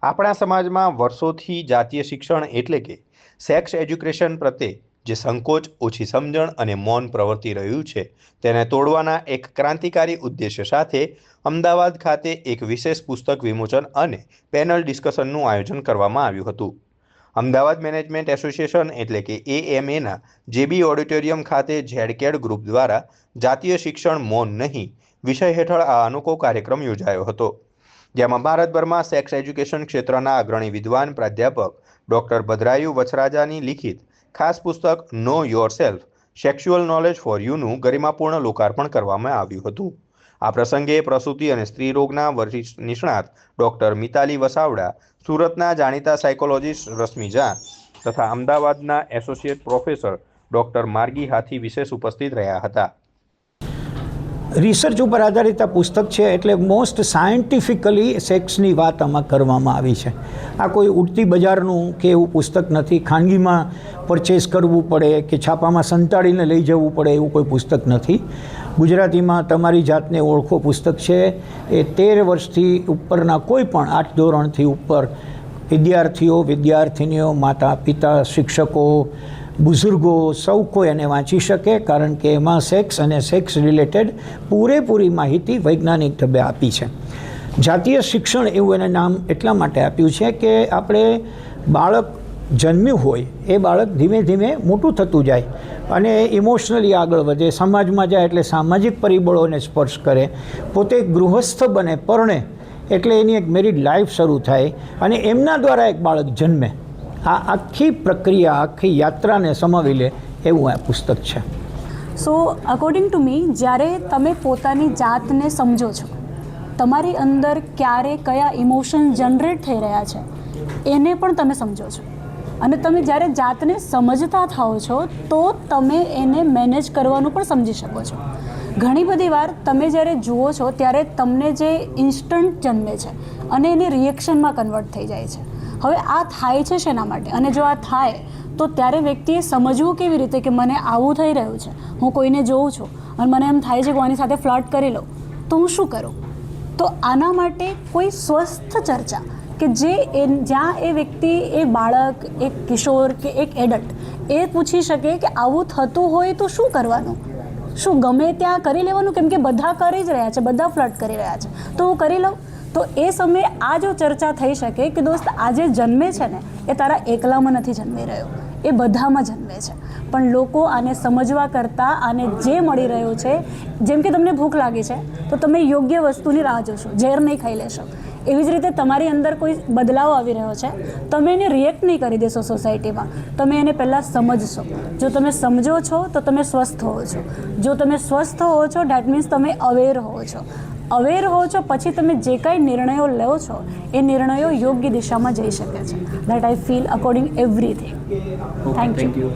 આપણા સમાજમાં વર્ષોથી જાતીય શિક્ષણ એટલે કે સેક્સ એજ્યુકેશન પ્રત્યે જે સંકોચ, ઓછી સમજણ અને મૌન પ્રવર્તી રહ્યું છે, તેને તોડવાના એક ક્રાંતિકારી ઉદ્દેશ્ય સાથે અમદાવાદ ખાતે એક વિશેષ પુસ્તક વિમોચન અને પેનલ ડિસ્કશનનું આયોજન કરવામાં આવ્યું હતું. અમદાવાદ મેનેજમેન્ટ એસોસિએશન એટલે કે AMAના JB ઓડિટોરિયમ ખાતે ઝેડકેડ ગ્રુપ દ્વારા જાતીય શિક્ષણ મૌન નહીં વિષય હેઠળ આ અનોખો કાર્યક્રમ યોજાયો હતો, જેમાં ભારતભરમાં સેક્સ એજ્યુકેશન ક્ષેત્રના અગ્રણી વિદ્વાન પ્રાધ્યાપક ડૉક્ટર ભદ્રાયુ વછરાજાની લિખિત ખાસ પુસ્તક know your self sexual knowledge for યુનું ગરિમાપૂર્ણ લોકાર્પણ કરવામાં આવ્યું હતું. આ પ્રસંગે પ્રસૂતિ અને સ્ત્રી રોગના વરિષ્ઠ નિષ્ણાત ડૉક્ટર મિતાલી વસાવડા, સુરતના જાણીતા સાયકોલોજિસ્ટ રશ્મિ ઝા તથા અમદાવાદના એસોસિએટ પ્રોફેસર ડૉક્ટર માર્ગી હાથી વિશેષ ઉપસ્થિત રહ્યા હતા. રિસર્ચ ઉપર આધારિત આ પુસ્તક છે, એટલે મોસ્ટ સાયન્ટિફિકલી સેક્સની વાત આમાં કરવામાં આવી છે. આ કોઈ ઉડતી બજારનું કે એવું પુસ્તક નથી, ખાનગીમાં પરચેસ કરવું પડે કે છાપામાં સંતાડીને લઈ જવું પડે એવું કોઈ પુસ્તક નથી. ગુજરાતીમાં તમારી જાતને ઓળખો પુસ્તક છે. એ 13 વર્ષથી ઉપરના કોઈ પણ 8 ધોરણથી ઉપર વિદ્યાર્થીઓ, વિદ્યાર્થિનીઓ, માતા પિતા, શિક્ષકો, બુઝુર્ગો સૌ કોઈ એને વાંચી શકે, કારણ કે એમાં સેક્સ અને સેક્સ રિલેટેડ પૂરેપૂરી માહિતી વૈજ્ઞાનિક ઢબે આપી છે. જાતીય શિક્ષણ એવું એને નામ એટલા માટે આપ્યું છે કે આપણે બાળક જન્મ્યું હોય એ બાળક ધીમે ધીમે મોટું થતું જાય અને ઇમોશનલી આગળ વધે, સમાજમાં જાય એટલે સામાજિક પરિબળોને સ્પર્શ કરે, પોતે ગૃહસ્થ બને, પરણે એટલે એની એક મેરિડ લાઈફ શરૂ થાય અને એમના દ્વારા એક બાળક જન્મે. આ આખી પ્રક્રિયા, આખી યાત્રાને સમાવી લે એવું આ પુસ્તક છે. સો અકોર્ડિંગ ટુ મી, જ્યારે તમે પોતાની જાતને સમજો છો, તમારી અંદર ક્યારે કયા ઇમોશન જનરેટ થઈ રહ્યા છે એને પણ તમે સમજો છો, અને તમે જ્યારે જાતને સમજતા થાઓ છો તો તમે એને મેનેજ કરવાનું પણ સમજી શકો છો. ઘણી બધી વાર તમે જ્યારે જુઓ છો ત્યારે તમને જે ઇન્સ્ટન્ટ જન્મે છે અને એને રિએક્શનમાં કન્વર્ટ થઈ જાય છે. હવે આ થાય છે શેના માટે, અને જો આ થાય તો ત્યારે વ્યક્તિએ સમજવું કેવી રીતે કે મને આવું થઈ રહ્યું છે, હું કોઈને જોઉં છું અને મને એમ થાય છે કે હું આની સાથે ફ્લર્ટ કરી લઉં તો હું શું કરું. તો આના માટે કોઈ સ્વસ્થ ચર્ચા કે જ્યાં એ વ્યક્તિ, એ બાળક, એક કિશોર કે એક એડલ્ટ એ પૂછી શકે કે આવું થતું હોય તો શું કરવાનું, શું ગમે ત્યાં કરી લેવાનું, કેમ કે બધા કરી જ રહ્યા છે, બધા ફ્લર્ટ કરી રહ્યા છે તો હું કરી લઉં. તો એ સમયે આ જો ચર્ચા થઈ શકે કે દોસ્ત આજે જન્મે છે ને એ તારા એકલામાં નથી જન્મી રહ્યો, એ બધામાં જન્મે છે. પણ લોકો આને સમજવા કરતાં આને જે મળી રહ્યું છે, જેમ કે તમને ભૂખ લાગી છે તો તમે યોગ્ય વસ્તુની રાહ જોશો, ઝેર નહીં ખાઈ લેશો. એવી જ રીતે તમારી અંદર કોઈ બદલાવ આવી રહ્યો છે, તમે એને રિએક્ટ નહીં કરી દેશો સોસાયટીમાં, તમે એને પહેલાં સમજશો. જો તમે સમજો છો તો તમે સ્વસ્થ હો છો. જો તમે સ્વસ્થ હો છો દેટ મીન્સ તમે અવેર હો છો. અવેર હો છો પછી તમે જે કાંઈ નિર્ણયો લો છો એ નિર્ણયો યોગ્ય દિશામાં જઈ શકે છે. That I feel according everything. Thank you.